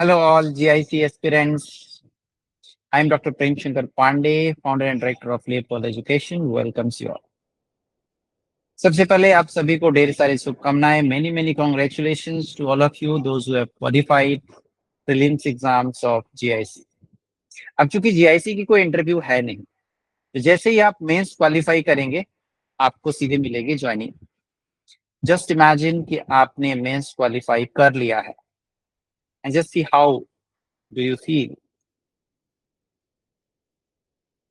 Hello, all GIC aspirants. I'm Dr. Prem Shankar Pandey, founder and director of Leopold Education. Welcomes you all. सबसे पहले आप सभी को ढेर सारी शुभकामनाएं. Many congratulations to all of you, those who have qualified prelims exams of GIC. अब चूंकि GIC की कोई इंटरव्यू है नहीं, तो जैसे ही आप मेंस क्वालिफाई करेंगे, आपको सीधे मिलेगी ज्वाइनिंग. जस्ट इमेजिन कि आपने मेंस क्वालिफाई कर लिया है, and just see how do you feel.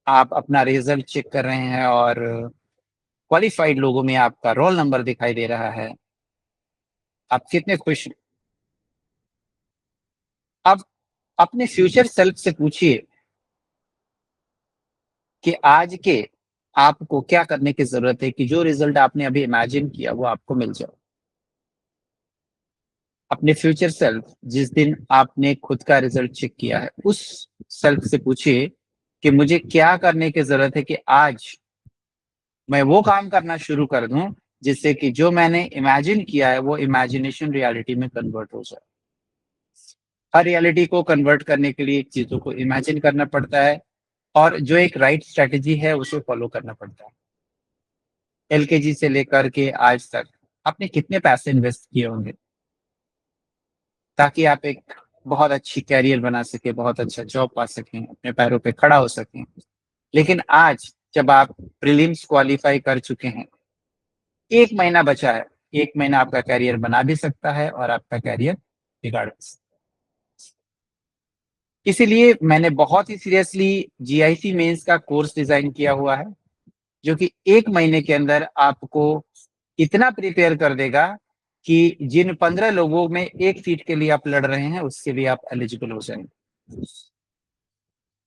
आप अपना रिजल्ट चेक कर रहे हैं और क्वालिफाइड लोगों में आपका रोल नंबर दिखाई दे रहा है. आप कितने खुश हैं? अब अपने फ्यूचर सेल्फ से पूछिए कि आज के आपको क्या करने की जरूरत है कि जो रिजल्ट आपने अभी इमेजिन किया वो आपको मिल जाए. अपने फ्यूचर सेल्फ, जिस दिन आपने खुद का रिजल्ट चेक किया है, उस सेल्फ से पूछिए कि मुझे क्या करने की जरूरत है कि आज मैं वो काम करना शुरू कर दूं जिससे कि जो मैंने इमेजिन किया है वो इमेजिनेशन रियलिटी में कन्वर्ट हो जाए. हर रियलिटी को कन्वर्ट करने के लिए चीजों को इमेजिन करना पड़ता है, और जो एक राइट स्ट्रेटेजी है उसे फॉलो करना पड़ता है. एलकेजी से लेकर के आज तक आपने कितने पैसे इन्वेस्ट किए होंगे ताकि आप एक बहुत अच्छी कैरियर बना सके, बहुत अच्छा जॉब पा सकें, अपने पैरों पे खड़ा हो सकें. लेकिन आज जब आप प्रीलिम्स क्वालिफाई कर चुके हैं, एक महीना बचा है. एक महीना आपका कैरियर बना भी सकता है और आपका कैरियर बिगाड़ भी सकता है. इसीलिए मैंने बहुत ही सीरियसली जीआईसी मेंस का कोर्स डिजाइन किया हुआ है, जो कि एक महीने के अंदर आपको इतना प्रिपेयर कर देगा कि जिन 15 लोगों में एक सीट के लिए आप लड़ रहे हैं उसके लिए आप एलिजिबल हो जाएंगे.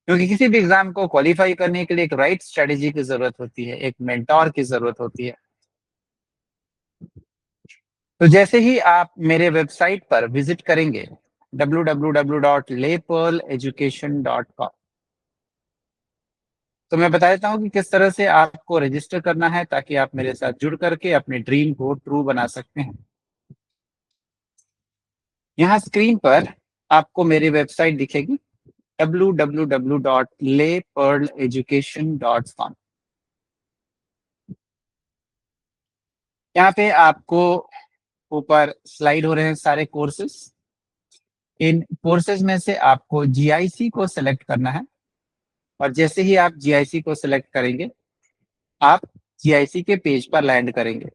क्योंकि किसी भी एग्जाम को क्वालिफाई करने के लिए एक राइट स्ट्रेटेजी की जरूरत होती है, एक मेंटोर की जरूरत होती है. तो जैसे ही आप मेरे वेबसाइट पर विजिट करेंगे www.laypearleducation.com, तो मैं बता देता हूं कि किस तरह से आपको रजिस्टर करना है ताकि आप मेरे साथ जुड़ करके अपने ड्रीम को ट्रू बना सकते हैं. यहाँ स्क्रीन पर आपको मेरी वेबसाइट दिखेगी www.laypearleducation.com. यहाँ पे आपको ऊपर स्लाइड हो रहे हैं सारे कोर्सेस. इन कोर्सेज में से आपको जीआईसी को सिलेक्ट करना है, और जैसे ही आप जीआईसी को सिलेक्ट करेंगे आप जीआईसी के पेज पर लैंड करेंगे.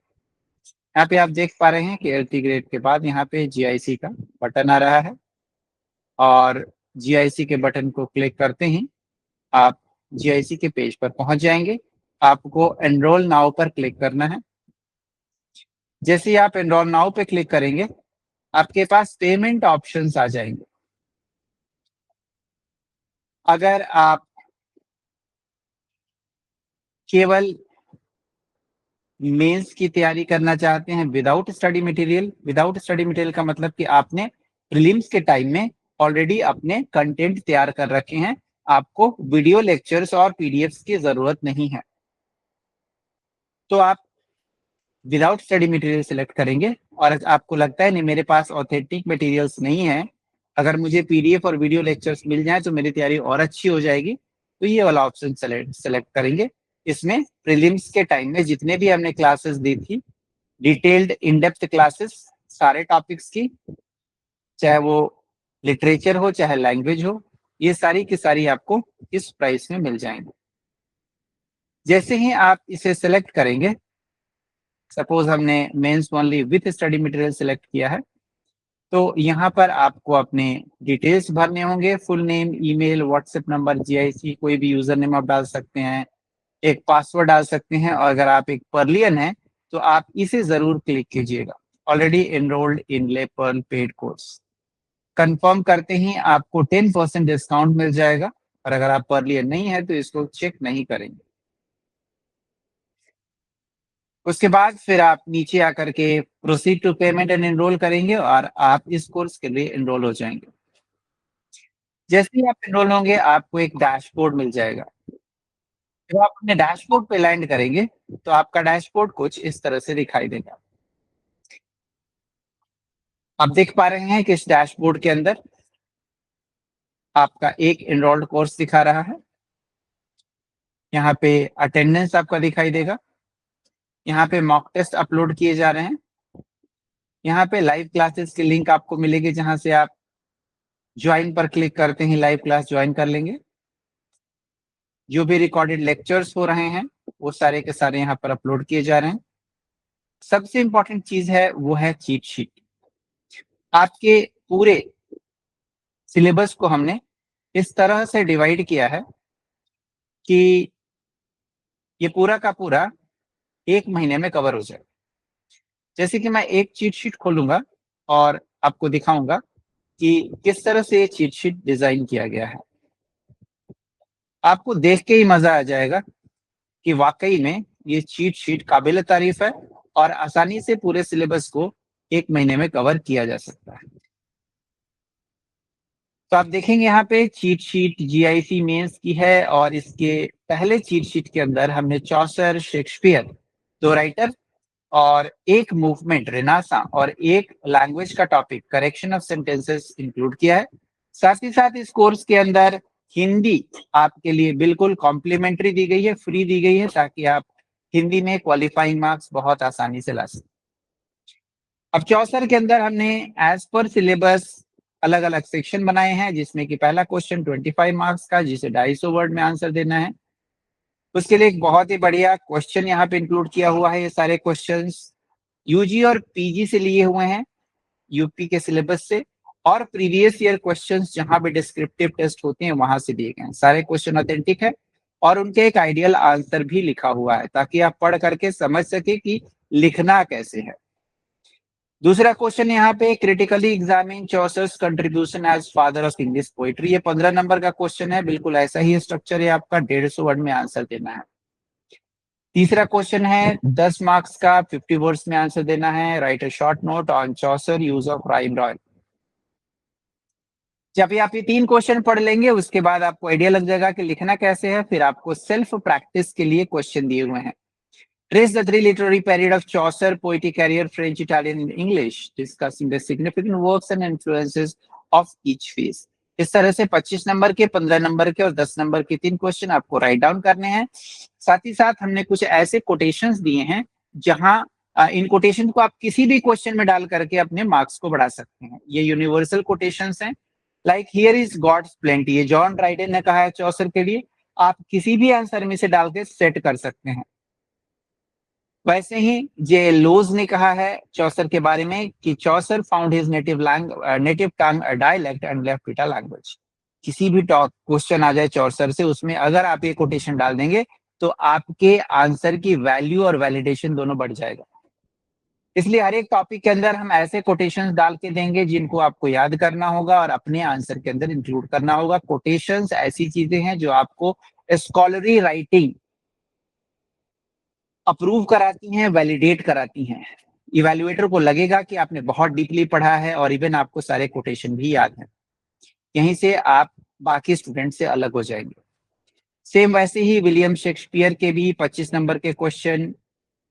यहाँ पे आप देख पा रहे हैं कि एलटी ग्रेड के बाद यहाँ पे जीआईसी का बटन आ रहा है, और जीआईसी के बटन को क्लिक करते ही आप जीआईसी के पेज पर पहुंच जाएंगे. आपको एनरोल नाउ पर क्लिक करना है. जैसे ही आप एनरोल नाउ पे क्लिक करेंगे आपके पास पेमेंट ऑप्शंस आ जाएंगे. अगर आप केवल मेंस की तैयारी करना चाहते हैं विदाउट स्टडी मटेरियल का मतलब कि आपने प्रीलिम्स के टाइम में ऑलरेडी अपने कंटेंट तैयार कर रखे हैं, आपको वीडियो लेक्चर्स और पीडीएफ्स की जरूरत नहीं है, तो आप विदाउट स्टडी मटेरियल सिलेक्ट करेंगे. और आपको लगता है नहीं मेरे पास ऑथेंटिक मटेरियल्स नहीं है, अगर मुझे पीडीएफ और वीडियो लेक्चर्स मिल जाए तो मेरी तैयारी और अच्छी हो जाएगी, तो ये वाला ऑप्शन सेलेक्ट करेंगे. इसमें प्रीलिम्स के टाइम में जितने भी हमने क्लासेस दी थी, डिटेल्ड इन डेप्थ क्लासेस सारे टॉपिक्स की, चाहे वो लिटरेचर हो चाहे लैंग्वेज हो, ये सारी की सारी आपको इस प्राइस में मिल जाएंगे. जैसे ही आप इसे सेलेक्ट करेंगे, सपोज हमने mains only with study material select किया है, तो यहाँ पर आपको अपने डिटेल्स भरने होंगे. Full name, email, WhatsApp number, GIC, कोई भी यूजर नेम आप डाल सकते हैं, एक पासवर्ड डाल सकते हैं, और अगर आप एक पर्लियन हैं तो आप इसे जरूर क्लिक कीजिएगा, ऑलरेडी एनरोल्ड इन ले पर्ल पेड कोर्स. कंफर्म करते ही आपको 10% डिस्काउंट मिल जाएगा, और अगर आप पर्लियन नहीं है तो इसको चेक नहीं करेंगे. उसके बाद फिर आप नीचे आकर के proceed to payment and enroll करेंगे और आप इस कोर्स के लिए एनरोल हो जाएंगे. जैसे ही आप एनरोल होंगे आपको एक डैशबोर्ड मिल जाएगा. जब आप अपने डैशबोर्ड पे लैंड करेंगे तो आपका डैशबोर्ड कुछ इस तरह से दिखाई देगा. आप देख पा रहे हैं कि इस डैशबोर्ड के अंदर आपका एक एनरोल्ड कोर्स दिखा रहा है। यहाँ पे अटेंडेंस आपका दिखाई देगा। यहाँ पे मॉक टेस्ट अपलोड किए जा रहे हैं। यहाँ पे लाइव क्लासेस की लिंक आपको मिलेगी, जहां से आप ज्वाइन पर क्लिक करते ही लाइव क्लास ज्वाइन कर लेंगे। जो भी रिकॉर्डेड लेक्चर्स हो रहे हैं वो सारे के सारे यहाँ पर अपलोड किए जा रहे हैं। सबसे इंपॉर्टेंट चीज है वो है चीट शीट। आपके पूरे सिलेबस को हमने इस तरह से डिवाइड किया है कि ये पूरा का पूरा एक महीने में कवर हो जाए। जैसे कि मैं एक चीट शीट खोलूंगा और आपको दिखाऊंगा कि किस तरह से ये चीट शीट डिजाइन किया गया है। आपको देख के ही मजा आ जाएगा कि वाकई में ये चीट शीट काबिल तारीफ है और आसानी से पूरे सिलेबस को एक महीने में कवर किया जा सकता है। तो आप देखेंगे यहाँ पे चीट शीट जीआईसी मेंस की है, और इसके पहले चीट शीट के अंदर हमने चौसर, शेक्सपियर, दो राइटर और एक मूवमेंट रेनासा और एक लैंग्वेज का topic correction of sentences include किया है। साथ ही साथ इस कोर्स के अंदर हिंदी आपके लिए बिल्कुल कॉम्प्लीमेंट्री दी गई है, फ्री दी गई है, ताकि आप हिंदी में क्वालिफाइंग मार्क्स बहुत आसानी से ला सकें। अब चौसर के अंदर हमने एज पर सिलेबस अलग अलग सेक्शन बनाए हैं, जिसमें कि पहला क्वेश्चन 25 मार्क्स का, जिसे 250 वर्ड में आंसर देना है। उसके लिए एक बहुत ही बढ़िया क्वेश्चन यहाँ पे इंक्लूड किया हुआ है। ये सारे क्वेश्चंस यूजी और पीजी से लिए हुए हैं, यूपी के सिलेबस से, और प्रीवियस ईयर क्वेश्चंस जहां पे डिस्क्रिप्टिव टेस्ट होते हैं वहां से दिए गए हैं। सारे क्वेश्चन ऑथेंटिक है और उनके एक आइडियल आंसर भी लिखा हुआ है, ताकि आप पढ़ करके समझ सके कि लिखना कैसे है। दूसरा क्वेश्चन यहाँ पे critically examine Chaucer's contribution as father of English poetry. ये 15 नंबर का क्वेश्चन है, बिल्कुल ऐसा ही स्ट्रक्चर है आपका, 150 वर्ड में आंसर देना है। तीसरा क्वेश्चन है 10 मार्क्स का, 50 वर्ड्स में आंसर देना है। Right a short note on Chaucer, use of rhyme royal. जब आप ये 3 क्वेश्चन पढ़ लेंगे उसके बाद आपको आइडिया लग जाएगा कि लिखना कैसे है। फिर आपको सेल्फ प्रैक्टिस के लिए क्वेश्चन दिए हुए हैं। Trace the three literary period of Chaucer, poetic career, French, Italian, and English, discussing the significant works and influences of each phase. इस तरह से 25 नंबर के, 15 नंबर के और 10 नंबर के 3 क्वेश्चन आपको राइट डाउन करने हैं। साथ ही साथ हमने कुछ ऐसे कोटेशंस दिए हैं जहां इन कोटेशन को आप किसी भी क्वेश्चन में डाल करके अपने मार्क्स को बढ़ा सकते हैं। ये यूनिवर्सल कोटेशंस हैं। Like here is God's plenty, ये जॉन ड्राइडन ने कहा है चौसर के लिए, आप किसी भी आंसर में से डाल के सेट कर सकते हैं। वैसे ही जे लोज ने कहा है चौसर के बारे में कि Chaucer found his native tongue dialect and left it a language. किसी भी क्वेश्चन आ जाए चौसर से, उसमें अगर आप ये कोटेशन डाल देंगे तो आपके आंसर की वैल्यू और वैलिडेशन दोनों बढ़ जाएगा। इसलिए हर एक टॉपिक के अंदर हम ऐसे कोटेशंस डाल के देंगे जिनको आपको याद करना होगा और अपने आंसर के अंदर इंक्लूड करना होगा। कोटेशंस ऐसी चीजें हैं जो आपको स्कॉलरी राइटिंग अप्रूव कराती हैं, वैलिडेट कराती हैं। इवैल्यूएटर को लगेगा कि आपने बहुत डीपली पढ़ा है और इवन आपको सारे कोटेशन भी याद हैं। यहीं से आप बाकी स्टूडेंट से अलग हो जाएंगे। सेम वैसे ही विलियम शेक्सपियर के भी 25 नंबर के क्वेश्चन,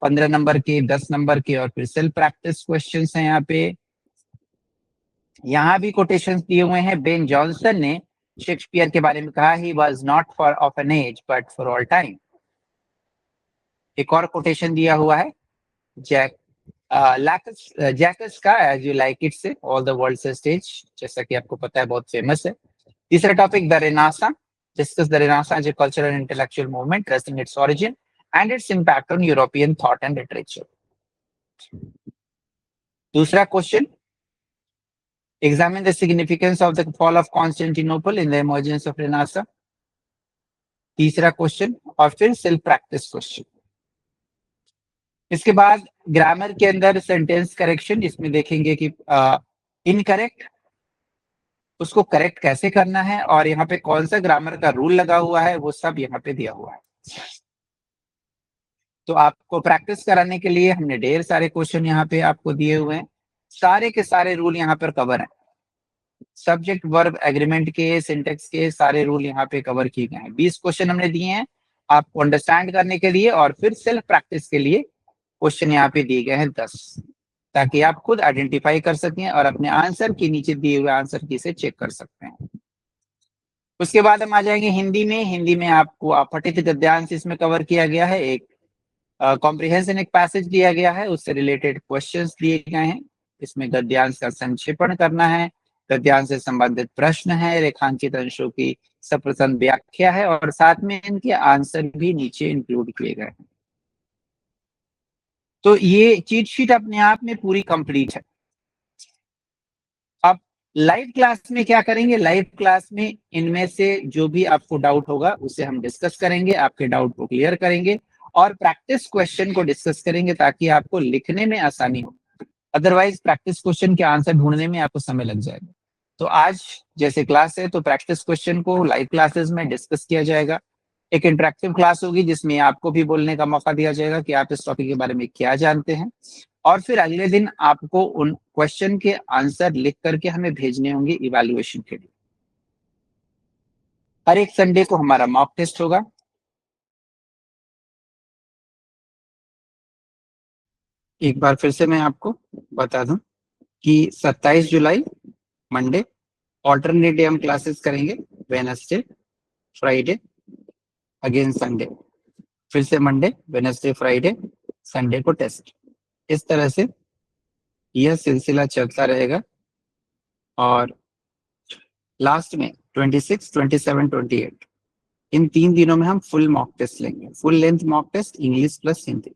15 नंबर के, 10 नंबर के और फिर सेल्फ प्रैक्टिस क्वेश्चंस हैं यहाँ पे। यहाँ भी कोटेशंस दिए हुए हैं। बेन जॉनसन ने शेक्सपियर के बारे में कहा, he was not for of an age but for all time. एक और कोटेशन दिया हुआ है जैक जैकस का, as you like it say all the world stage, जैसा कि आपको पता है बहुत फेमस है। तीसरा topic the renaissance, discuss the renaissance as a cultural and intellectual movement tracing its origin and its impact on European thought and literature. दूसरा question, examine the significance of the fall of Constantinople in the emergence of renaissance. तीसरा question, और फिर self practice question. इसके बाद grammar के अंदर sentence correction, जिसमें देखेंगे कि इनकरेक्ट उसको करेक्ट कैसे करना है और यहाँ पे कौन सा ग्रामर का रूल लगा हुआ है, वो सब यहाँ पे दिया हुआ है। तो आपको प्रैक्टिस कराने के लिए हमने ढेर सारे क्वेश्चन यहाँ पे आपको दिए हुए हैं। सारे के सारे रूल यहाँ पर कवर है। सब्जेक्ट वर्ब एग्रीमेंट के, सिंटेक्स के सारे रूल यहाँ पे कवर किए गए हैं। 20 क्वेश्चन हमने दिए हैं आपको अंडरस्टैंड करने के लिए, और फिर सेल्फ प्रैक्टिस के लिए क्वेश्चन यहाँ पे दिए गए हैं 10, ताकि आप खुद आइडेंटिफाई कर सकें और अपने आंसर के नीचे दिए हुए आंसर की से चेक कर सकते हैं। उसके बाद हम आ जाएंगे हिंदी में। हिंदी में आपको अपठित गद्यांश इसमें कवर किया गया है, एक कॉम्प्रिहेंशन एक पैसेज दिया गया है, उससे रिलेटेड क्वेश्चंस दिए गए हैं। इसमें गद्यांश का संक्षेपण करना है, गद्यांश से संबंधित प्रश्न है, रेखांकित अंशों की सप्रथन व्याख्या है, और साथ में इनके आंसर भी नीचे इंक्लूड किए गए हैं। तो ये चीट शीट अपने आप में पूरी कंप्लीट है। अब लाइव क्लास में क्या करेंगे, लाइव क्लास में इनमें से जो भी आपको डाउट होगा उसे हम डिस्कस करेंगे, आपके डाउट को क्लियर करेंगे और प्रैक्टिस क्वेश्चन को डिस्कस करेंगे ताकि आपको लिखने में आसानी हो। अदरवाइज प्रैक्टिस क्वेश्चन के आंसर ढूंढने में आपको समय लग जाएगा। तो आज जैसे क्लास है तो प्रैक्टिस क्वेश्चन को लाइव क्लासेस में डिस्कस किया जाएगा। एक इंटरेक्टिव क्लास होगी जिसमें आपको भी बोलने का मौका दिया जाएगा कि आप इस टॉपिक के बारे में क्या जानते हैं, और फिर अगले दिन आपको उन क्वेश्चन के आंसर लिख करके हमें भेजने होंगे इवैल्यूएशन के लिए। हर एक संडे को हमारा मॉक टेस्ट होगा। एक बार फिर से मैं आपको बता दूं कि 27 जुलाई मंडे ऑल्टरनेट डे हम क्लासेस करेंगे, वेडनेसडे फ्राइडे अगेन संडे, फिर से मंडे वेडनेसडे फ्राइडे संडे को टेस्ट। इस तरह से यह सिलसिला चलता रहेगा और लास्ट में 26, 27, 28 इन 3 दिनों में हम फुल मॉक टेस्ट लेंगे, full length mock test English plus Hindi,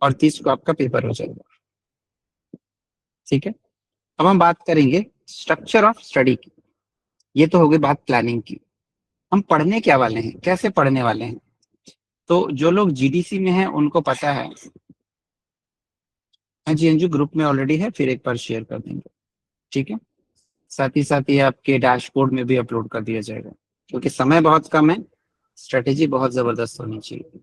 और 30 को आपका पेपर हो जाएगा। ठीक है, अब हम बात करेंगे स्ट्रक्चर ऑफ स्टडी की। ये तो हो गई बात प्लानिंग की। हम पढ़ने क्या वाले हैं, कैसे पढ़ने वाले हैं। तो जो लोग जीडीसी में हैं उनको पता है, जी ग्रुप में ऑलरेडी है, फिर एक बार शेयर कर देंगे। ठीक है, साथ ही साथ ये आपके डैशबोर्ड में भी अपलोड कर दिया जाएगा, क्योंकि समय बहुत कम है, स्ट्रेटेजी बहुत जबरदस्त होनी चाहिए।